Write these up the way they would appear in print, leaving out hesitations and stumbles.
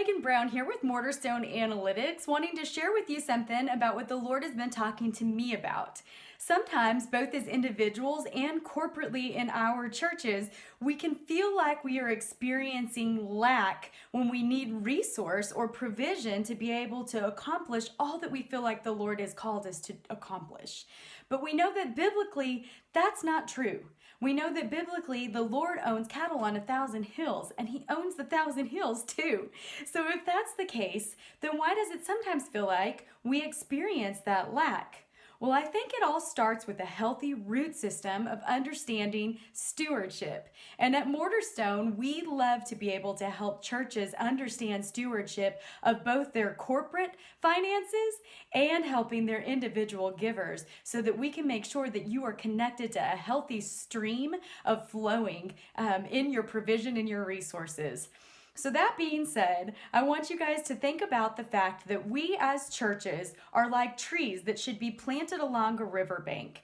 Meagan Brown here with Mortarstone Analytics, wanting to share with you something about what the Lord has been talking to me about. Sometimes, both as individuals and corporately in our churches, we can feel like we are experiencing lack when we need resource or provision to be able to accomplish all that we feel like the Lord has called us to accomplish. But we know that biblically, that's not true. We know that biblically, the Lord owns cattle on 1,000 hills, and He owns the 1,000 hills too. So if that's the case, then why does it sometimes feel like we experience that lack? Well, I think it all starts with a healthy root system of understanding stewardship. And at Mortarstone, we love to be able to help churches understand stewardship of both their corporate finances and helping their individual givers so that we can make sure that you are connected to a healthy stream of flowing in your provision and your resources. So that being said, I want you guys to think about the fact that we as churches are like trees that should be planted along a riverbank.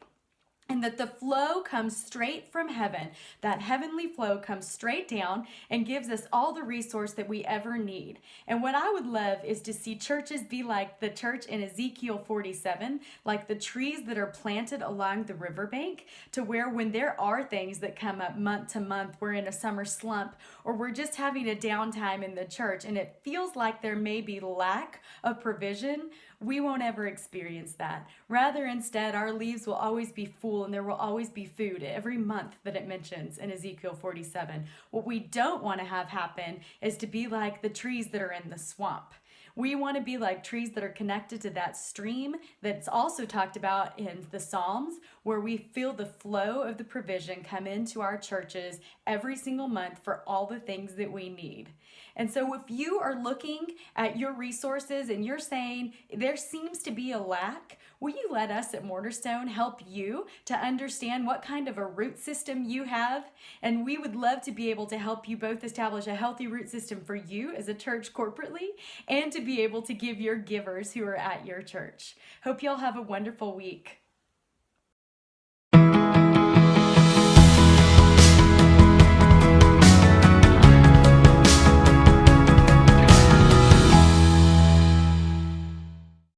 And that the flow comes straight from heaven. That heavenly flow comes straight down and gives us all the resource that we ever need. And what I would love is to see churches be like the church in Ezekiel 47, like the trees that are planted along the riverbank, to where when there are things that come up month to month, we're in a summer slump, or we're just having a downtime in the church, and it feels like there may be lack of provision, we won't ever experience that. Rather, instead, our leaves will always be full and there will always be food every month that it mentions in Ezekiel 47. What we don't want to have happen is to be like the trees that are in the swamp. We want to be like trees that are connected to that stream that's also talked about in the Psalms, where we feel the flow of the provision come into our churches every single month for all the things that we need. And so if you are looking at your resources and you're saying there seems to be a lack, will you let us at Mortarstone help you to understand what kind of a root system you have? And we would love to be able to help you both establish a healthy root system for you as a church corporately and to be able to give your givers who are at your church. Hope y'all have a wonderful week.